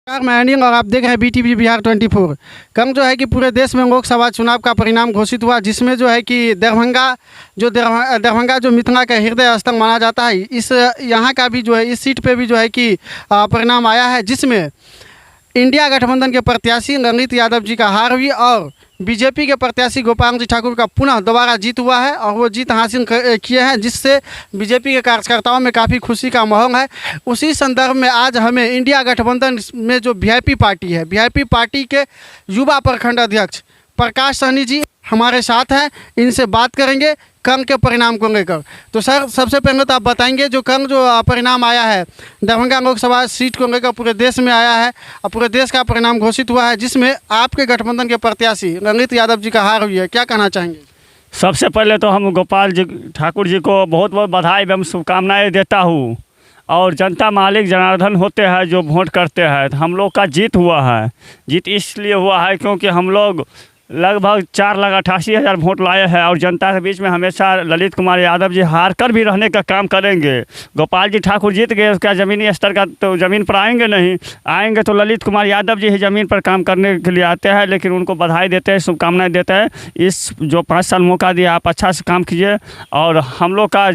मैं अनिल और आप देख रहे हैं BTV बिहार 24। कल जो है कि पूरे देश में लोकसभा चुनाव का परिणाम घोषित हुआ, जिसमें जो है कि दरभंगा जो मिथिला का हृदय स्थल माना जाता है, इस यहाँ का भी जो है इस सीट पे भी जो है कि परिणाम आया है, जिसमें इंडिया गठबंधन के प्रत्याशी ललित यादव जी का हार हुई और बीजेपी के प्रत्याशी गोपाल जी ठाकुर का पुनः दोबारा जीत हुआ है और वो जीत हासिल किए हैं, जिससे बीजेपी के कार्यकर्ताओं में काफ़ी खुशी का माहौल है। उसी संदर्भ में आज हमें इंडिया गठबंधन में जो वीआईपी पार्टी है, वीआईपी पार्टी के युवा प्रखंड अध्यक्ष प्रकाश सहनी जी हमारे साथ हैं, इनसे बात करेंगे कल के परिणाम को लेकर। तो सर, सबसे पहले तो आप बताएंगे जो कल जो परिणाम आया है दरभंगा लोकसभा सीट को लेकर पूरे देश में आया है और पूरे देश का परिणाम घोषित हुआ है, जिसमें आपके गठबंधन के प्रत्याशी ललित यादव जी का हार हुई है, क्या कहना चाहेंगे? सबसे पहले तो हम गोपाल जी ठाकुर जी को बहुत बहुत बधाई एवं शुभकामनाएं देता हूँ। और जनता मालिक जनार्दन होते हैं जो वोट करते हैं, तो हम लोग का जीत हुआ है। जीत इसलिए हुआ है क्योंकि हम लोग लगभग 4,88,000 वोट लाए हैं और जनता के बीच में हमेशा ललित कुमार यादव जी हार कर भी रहने का काम करेंगे। गोपाल जी ठाकुर जीत गए, उसका ज़मीनी स्तर का तो ज़मीन पर आएंगे नहीं, आएंगे तो ललित कुमार यादव जी ही ज़मीन पर काम करने के लिए आते हैं। लेकिन उनको बधाई देते हैं, शुभकामनाएं देते हैं। इस जो 5 साल मौका दिया, आप अच्छा से काम कीजिए। और हम लोग का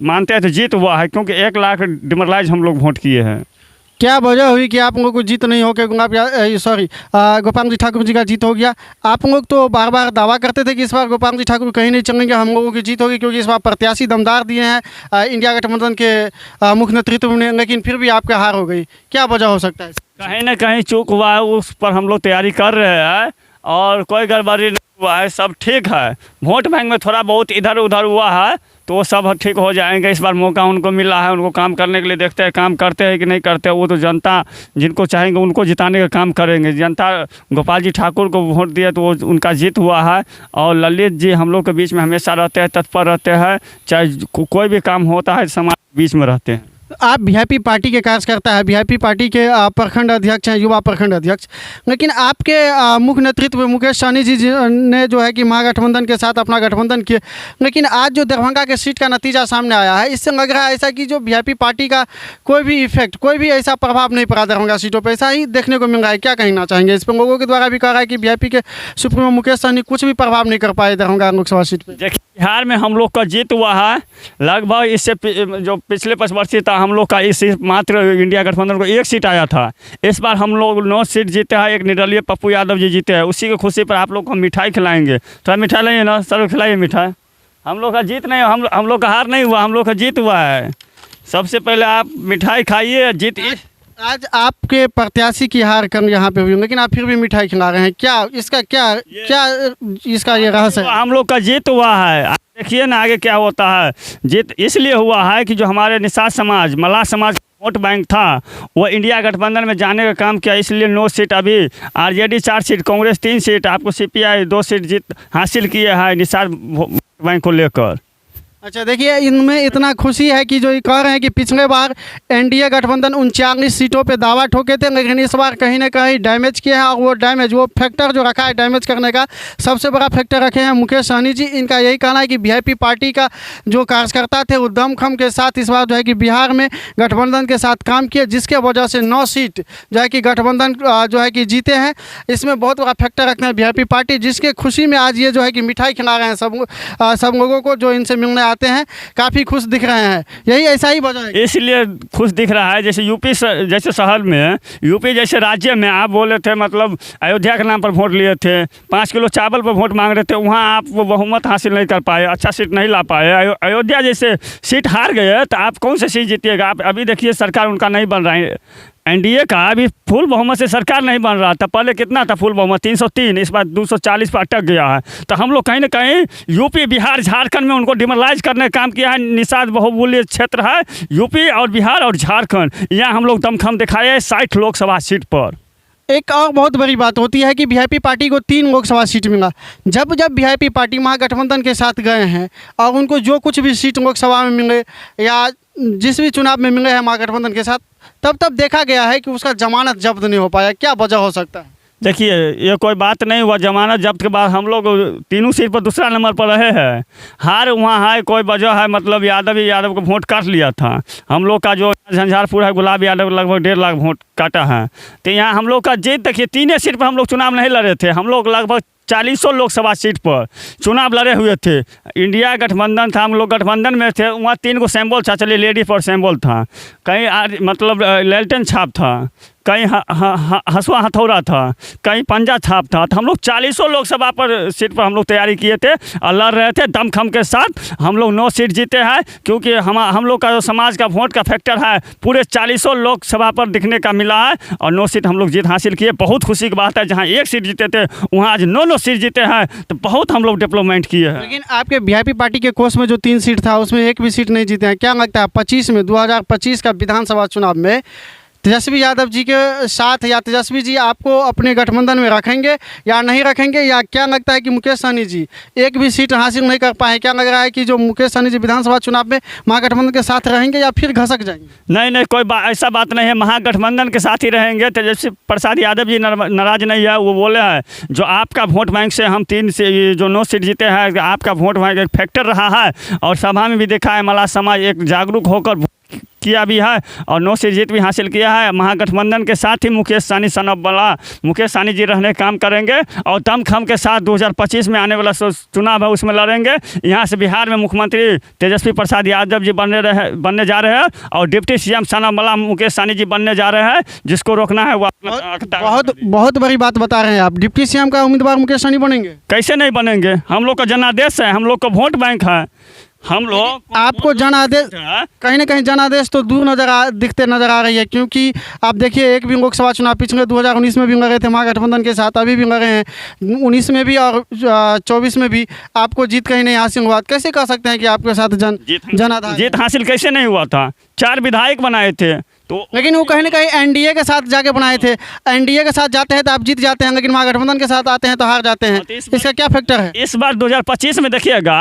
मानते हैं तो जीत हुआ है, क्योंकि 1 लाख डिमोरलाइज हम लोग वोट किए हैं। क्या वजह हुई कि आप लोगों को जीत नहीं हो के गोपाल जी ठाकुर जी का जीत हो गया? आप लोग तो बार बार दावा करते थे कि इस बार गोपाल जी ठाकुर कहीं नहीं चलेंगे, हम लोगों की जीत होगी, क्योंकि इस बार प्रत्याशी दमदार दिए हैं इंडिया गठबंधन के मुख्य नेतृत्व ने, लेकिन फिर भी आपका हार हो गई। क्या वजह हो सकता है? कहीं ना कहीं चूक हुआ है, उस पर हम लोग तैयारी कर रहे हैं और कोई गड़बड़ी नहीं हुआ है, सब ठीक है। वोट बैंक में थोड़ा बहुत इधर उधर हुआ है तो वो सब ठीक हो जाएंगे। इस बार मौका उनको मिला है, उनको काम करने के लिए देखते हैं काम करते हैं कि नहीं करते। वो तो जनता जिनको चाहेंगे उनको जिताने का काम करेंगे। जनता गोपाल जी ठाकुर को वोट दिया तो वो उनका जीत हुआ है। और ललित जी हम लोग के बीच में हमेशा रहते हैं, तत्पर रहते हैं, चाहे कोई भी काम होता है समाज के बीच में रहते हैं। आप वीआईपी पार्टी के कार्यकर्ता है, वीआईपी पार्टी के प्रखंड अध्यक्ष हैं, युवा प्रखंड अध्यक्ष, लेकिन आपके मुख्य नेतृत्व मुकेश सहनी जी ने जो है कि महागठबंधन के साथ अपना गठबंधन किए, लेकिन आज जो दरभंगा के सीट का नतीजा सामने आया है, इससे लग रहा है ऐसा कि जो वीआईपी पार्टी का कोई भी इफेक्ट, कोई भी ऐसा प्रभाव नहीं पड़ा दरभंगा सीटों पर, ऐसा ही देखने को मिल रहा है। क्या कहना चाहेंगे इस पर? लोगों के द्वारा भी कहा रहा है कि वीआईपी के सुप्रीमो मुकेश सहनी कुछ भी प्रभाव नहीं कर पाए दरभंगा लोकसभा सीट पर। देखिए, बिहार में हम लोग का जीत हुआ है लगभग, इससे जो पिछले 5 वर्ष था हम लोग का इस मात्र इंडिया गठबंधन को 1 सीट आया था। इस बार हम लोग 9 सीट जीते हैं, 1 निर्दलीय पप्पू यादव जी जीते हैं। उसी की खुशी पर आप लोग को मिठाई खिलाएंगे। थोड़ा मिठाई लाइए ना सर, खिलाइए मिठाई। हम लोग का जीत नहीं, हम लोग का हार नहीं हुआ, हम लोग का जीत हुआ है। सबसे पहले आप मिठाई खाइए। जीत आज आपके प्रत्याशी की हार कम यहाँ पे हुई, लेकिन आप फिर भी मिठाई खिला रहे हैं, क्या इसका इसका ये रहस्य है? हम लोग का जीत हुआ है। देखिए ना आगे क्या होता है। जीत इसलिए हुआ है कि जो हमारे निषाद समाज, मल्लाह समाज वोट बैंक था, वो इंडिया गठबंधन में जाने का काम किया। इसलिए 9 सीट, अभी आरजेडी 4 सीट, कांग्रेस 3 सीट, आपको सीपीआई 2 सीट जीत हासिल किए हैं निषाद बैंक को लेकर। अच्छा, देखिए, इनमें इतना खुशी है कि जो ये कह रहे हैं कि पिछले बार एनडीए गठबंधन 39 सीटों पे दावा ठोके थे, लेकिन इस बार कहीं ना कहीं डैमेज किया है। और वो फैक्टर जो रखा है डैमेज करने का, सबसे बड़ा फैक्टर रखे हैं मुकेश सहनी जी। इनका यही कहना है कि वीआईपी पार्टी का जो कार्यकर्ता थे वो दमखम के साथ इस बार जो है कि बिहार में गठबंधन के साथ काम किए, जिसके वजह से 9 सीट जो है कि गठबंधन जो है कि जीते हैं। इसमें बहुत बड़ा फैक्टर रखते हैं वीआईपी पार्टी, जिसके खुशी में आज ये जो है कि मिठाई खिला रहे हैं सब लोगों को जो इनसे मिलने आते हैं, काफ़ी खुश दिख रहे हैं। यही ऐसा ही वजह है, इसलिए खुश दिख रहा है। जैसे यूपी जैसे शहर में, यूपी जैसे राज्य में आप बोले थे, मतलब अयोध्या के नाम पर वोट लिए थे, 5 किलो चावल पर वोट मांग रहे थे, वहाँ आप वो बहुमत हासिल नहीं कर पाए, अच्छा सीट नहीं ला पाए। अयोध्या जैसे सीट हार गए तो आप कौन सी सीट जीतिएगा? आप अभी देखिए सरकार उनका नहीं बन रहा है, एनडीए का अभी फुल बहुमत से सरकार नहीं बन रहा था। पहले कितना था फुल बहुमत? 303, इस बार 240 पर अटक गया है। तो हम लोग कहीं ना कहीं यूपी, बिहार, झारखंड में उनको डिमोरलाइज करने का काम किया है। निषाद बहुमूल्य क्षेत्र है यूपी और बिहार और झारखंड, यहाँ हम लोग दमखम दिखाए 60 लोकसभा सीट पर। एक और बहुत बड़ी बात होती है कि वीआईपी पार्टी को 3 लोकसभा सीट मिला। जब वीआईपी पार्टी महागठबंधन के साथ गए हैं और उनको जो कुछ भी सीट लोकसभा में मिले या जिस भी चुनाव में मिले हैं महागठबंधन के साथ, तब देखा गया है कि उसका जमानत जब्त नहीं हो पाया। क्या वजह हो सकता है? देखिए ये कोई बात नहीं हुआ, जमानत जब्त के बाद हम लोग तीनों सीट पर दूसरा नंबर पर रहे हैं। हार वहाँ है कोई वजह है, मतलब यादव ही यादव को वोट काट लिया था। हम लोग का जो झंझारपुर है गुलाब यादव लगभग 1.5 लाख वोट काटा है। तो यहाँ हम लोग का जीत देखिए, तीनों सीट पर हम लोग चुनाव नहीं लड़े थे। हम लोग लगभग 40 लोकसभा सीट पर चुनाव लड़े हुए थे। इंडिया गठबंधन था, हम लोग गठबंधन में थे। वहाँ 3 गो सिंबल था, चलिए लेडी फॉर सिंबल था, कहीं मतलब लैल्टन छाप था, कहीं हसुआ हथौड़ा था, कहीं पंजा छाप था। तो हम लोग 40 लोकसभा पर सीट पर हम लोग तैयारी किए थे और लड़ रहे थे दमखम के साथ। हम लोग 9 सीट जीते हैं, क्योंकि हम लोग का जो समाज का वोट का फैक्टर है पूरे 40 लोकसभा पर दिखने का मिला है और 9 सीट हम लोग जीत हासिल किए। बहुत खुशी की बात है, जहाँ 1 सीट जीते थे वहाँ आज 9 सीट जीते हैं, तो बहुत हम लोग डेवलपमेंट किए हैं। लेकिन आपके वीआईपी पार्टी के कोष में जो 3 सीट था उसमें 1 भी सीट नहीं जीते हैं। क्या लगता है 2025 का विधानसभा चुनाव में तेजस्वी यादव जी के साथ या तेजस्वी जी आपको अपने गठबंधन में रखेंगे या नहीं रखेंगे, या क्या लगता है कि मुकेश सहनी जी 1 भी सीट हासिल नहीं कर पाए? क्या लग रहा है कि जो मुकेश सहनी जी विधानसभा चुनाव में महागठबंधन के साथ रहेंगे या फिर घसक जाएंगे? नहीं कोई ऐसा बात नहीं है, महागठबंधन के साथ ही रहेंगे। तेजस्वी प्रसाद यादव जी नाराज नहीं है। वो बोले हैं जो आपका वोट बैंक से हम 3 से जो 9 सीट जीते हैं, आपका वोट बैंक एक फैक्टर रहा है। और सभा में भी देखा है मला समाज एक जागरूक होकर किया भी है और 9 सीट जीत भी हासिल किया है। महागठबंधन के साथ ही मुकेश सहनी सनब वाला मुकेश सहनी जी रहने काम करेंगे और दमखम के साथ 2025 में आने वाला चुनाव है उसमें लड़ेंगे। यहाँ से बिहार में मुख्यमंत्री तेजस्वी प्रसाद यादव जी बनने जा रहे हैं और डिप्टी सीएम सनब वाला मुकेश सहनी जी बनने जा रहे हैं। जिसको रोकना है वो बहुत बड़ी बात बता रहे हैं आप। डिप्टी सीएम का उम्मीदवार मुकेश सहनी बनेंगे? कैसे नहीं बनेंगे, हम लोग का जनादेश है, हम लोग का वोट बैंक है। हम लोग आपको जनादेश कहीं ना कहीं जनादेश तो दूर दिखते नजर आ रही है, क्योंकि आप देखिए एक भी लोकसभा चुनाव पिछले 2019 में भी लड़े थे महागठबंधन के साथ, अभी भी लड़े हैं 19 में भी और 24 में भी आपको जीत कहीं नहीं हासिल हुआ। कैसे कह सकते हैं कि आपके साथ जीत हासिल कैसे नहीं हुआ था? 4 विधायक बनाए थे तो, लेकिन वो कहीं ना कहीं एनडीए के साथ जाके बनाए थे। एनडीए के साथ जाते हैं तो आप जीत जाते हैं, लेकिन महागठबंधन के साथ आते हैं तो हार जाते हैं। इसका क्या फैक्टर है? इस बार 2025 में देखिएगा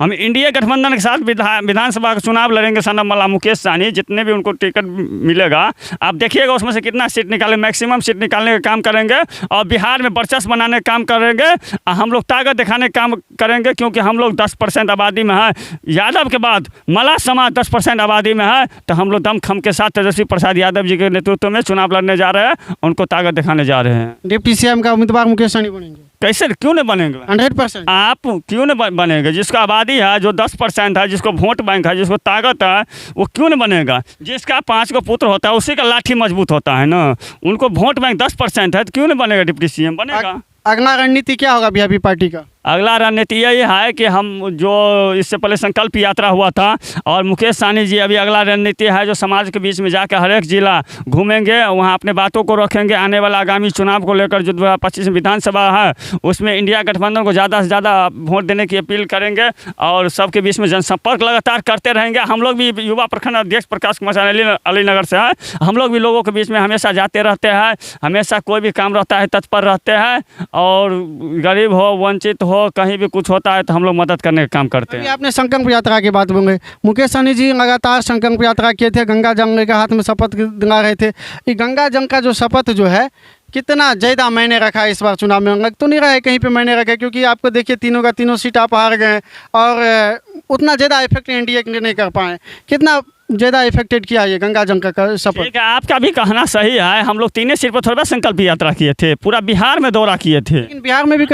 हम इंडिया गठबंधन के साथ विधानसभा का चुनाव लड़ेंगे। सनम वाला मुकेश सहनी जितने भी उनको टिकट मिलेगा आप देखिएगा उसमें से कितना सीट निकाले, मैक्सिमम सीट निकालने का काम करेंगे और बिहार में वर्चस्व बनाने का काम करेंगे। हम लोग ताकत दिखाने का काम करेंगे, क्योंकि हम लोग 10% आबादी में है। यादव के बाद मला समाज 10% आबादी में है, तो हम लोग दमखम के साथ तेजस्वी प्रसाद यादव जी के नेतृत्व में चुनाव लड़ने जा रहे हैं, उनको ताकत दिखाने जा रहे हैं। डिप्टी सीएम का उम्मीदवार मुकेश सहनी बनेंगे? कैसे क्यों नहीं बनेंगे? 100% आप क्यों नहीं बनेंगे? जिसका आबादी है, जो 10% है, जिसको वोट बैंक है, जिसको ताकत है, वो क्यों नहीं बनेगा? जिसका 5 को पुत्र होता है उसी का लाठी मजबूत होता है ना। उनको वोट बैंक 10% है तो क्यों नहीं बनेगा डिप्टी सीएम? बनेगा। अगला रणनीति क्या होगा वीआईपी पार्टी का? अगला रणनीति यही है कि हम जो इससे पहले संकल्प यात्रा हुआ था और मुकेश सहनी जी अभी अगला रणनीति है जो समाज के बीच में जाकर हर एक जिला घूमेंगे, वहाँ अपने बातों को रखेंगे। आने वाला आगामी चुनाव को लेकर जो 2025 विधानसभा है उसमें इंडिया गठबंधन को ज़्यादा से ज़्यादा वोट देने की अपील करेंगे और सबके बीच में जनसंपर्क लगातार करते रहेंगे। हम लोग भी युवा प्रखंड अध्यक्ष प्रकाश कुमार अलीनगर से है, हम लोग भी लोगों के बीच में हमेशा जाते रहते हैं। हमेशा कोई भी काम रहता है तत्पर रहते हैं और गरीब हो वंचित हो कहीं भी कुछ होता है तो हम लोग मदद करने का काम करते हैं। आपने संकल्प यात्रा की बात बोले, मुकेश सहनी जी लगातार संकल्प यात्रा किए थे, गंगा जंग के हाथ में शपथ दिला रहे थे। ये गंगा जंग का जो शपथ जो है कितना ज़्यादा मायने रखा है इस बार चुनाव में? लग तो नहीं रहा है कहीं पे मायने रखा है, क्योंकि आपको देखिए तीनों का तीनों सीट आप हार गए और उतना ज़्यादा इफेक्ट एनडीए नहीं कर पाए। कितना ज़्यादा इफेक्टेड किया ये गंगा जंग का शपथ? ठीक है, आपका भी कहना सही है। हम लोग 3 सीट पर थोड़ा संकल्प यात्रा किए थे, पूरा बिहार में दौरा किए थे। लेकिन बिहार में भी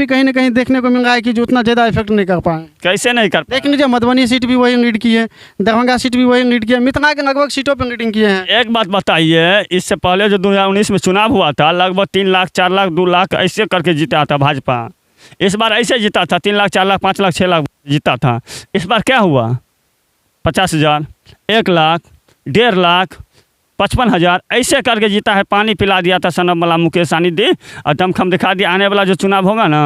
कहीं ना कहीं देखने को मिल रहा है कि जो उतना ज़्यादा इफेक्ट नहीं कर पाए। कैसे नहीं कर? देख लीजिए मधुबनी सीट भी वही लीड की है, दरभंगा सीट भी वही लीड की है, मिथिला के लगभग सीटों पर लीडिंग किए हैं। एक बात बताइए, इससे पहले जो 2019 में चुनाव हुआ था लगभग 3 लाख 4 लाख 2 लाख ऐसे करके जीता था भाजपा। इस बार ऐसे जीता था 3 लाख 4 लाख 5 लाख 6 लाख जीता था। इस बार क्या हुआ? 50,000, 1 लाख, 1.5 लाख, 55,000 ऐसे करके जीता है। पानी पिला दिया था सनम वाला मुकेश सहनी दी और दमखम दिखा दिया। आने वाला जो चुनाव होगा ना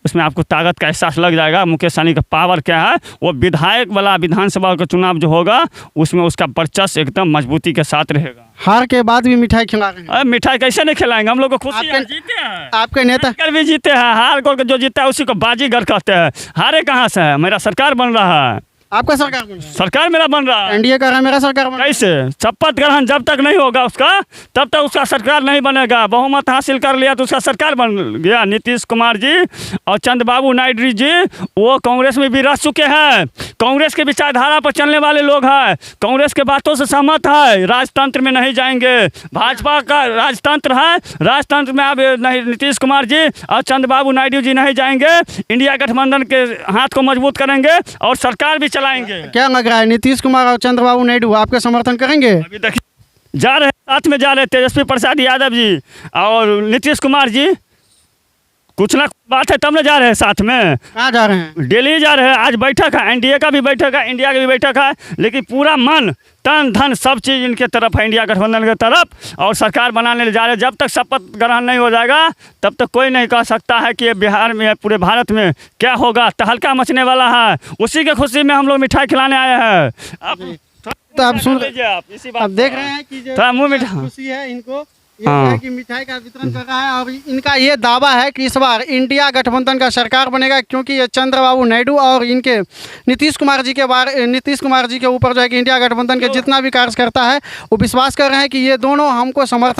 उसमें आपको ताकत का एहसास लग जाएगा मुकेश सहनी का पावर क्या है। वो विधायक वाला विधानसभा का चुनाव जो होगा उसमें उसका वर्चस्व एकदम मजबूती के साथ रहेगा। हार के बाद भी मिठाई खिला रहे हैं। मिठाई कैसे नहीं खिलाएंगे? हम लोग को खुशी है, जीते हैं। आपके नेता कर भी जीते हैं, हार को जो जीता है उसी को बाजीगर कहते हैं। हारे कहाँ से है? मेरा सरकार बन रहा है, आपका सरकार बन रहा है, सरकार मेरा बन रहा है। एनडीए कर रहा है, मेरा सरकार बन रहा है। कैसे? शपथ ग्रहण जब तक नहीं होगा उसका, तब तक उसका सरकार नहीं बनेगा। बहुमत हासिल कर लिया तो उसका सरकार बन गया। नीतीश कुमार जी और चंद्रबाबू नायडू जी वो कांग्रेस में भी रह चुके हैं, कांग्रेस के विचारधारा पर चलने वाले लोग हैं, कांग्रेस के बातों से सहमत है, राजतंत्र में नहीं जाएंगे। भाजपा का राजतंत्र है, राजतंत्र में अब नहीं, नीतीश कुमार जी और चंद्रबाबू नायडू जी नहीं जाएंगे। इंडिया गठबंधन के हाथ को मजबूत करेंगे और सरकार भी चलाएंगे। क्या लग रहा है, नीतीश कुमार और चंद्रबाबू नायडू आपका समर्थन करेंगे? अभी देखिए जा रहे साथ में जा रहे तेजस्वी प्रसाद यादव जी और नीतीश कुमार जी, कुछ ना कुछ बात है तब ना जा रहे हैं साथ में। कहाँ जा रहे हैं? दिल्ली जा रहे हैं। आज बैठक है, एनडीए का भी बैठक है, इंडिया का भी बैठक है, लेकिन पूरा मन तन धन सब चीज़ इनके तरफ है, इंडिया गठबंधन के तरफ, और सरकार बनाने जा रहे हैं। जब तक शपथ ग्रहण नहीं हो जाएगा तब तक कोई नहीं कह सकता है कि ये बिहार में पूरे भारत में क्या होगा। तहलका मचने वाला है, उसी के खुशी में हम लोग मिठाई खिलाने आए हैं। अब तो आप सुन लीजिए, आप इसी बात अब देख रहे हैं कि जो थोड़ा मुंह मीठा। खुशी है इनको, ये हाँ। है कि मिठाई का वितरण कर रहा है और इनका ये दावा है कि इस बार इंडिया गठबंधन का सरकार बनेगा, क्योंकि ये चंद्रबाबू नायडू और इनके नीतीश कुमार जी के ऊपर जो है कि इंडिया गठबंधन के जितना भी कार्यकर्ता है वो विश्वास कर रहे हैं कि ये दोनों हमको समर्थन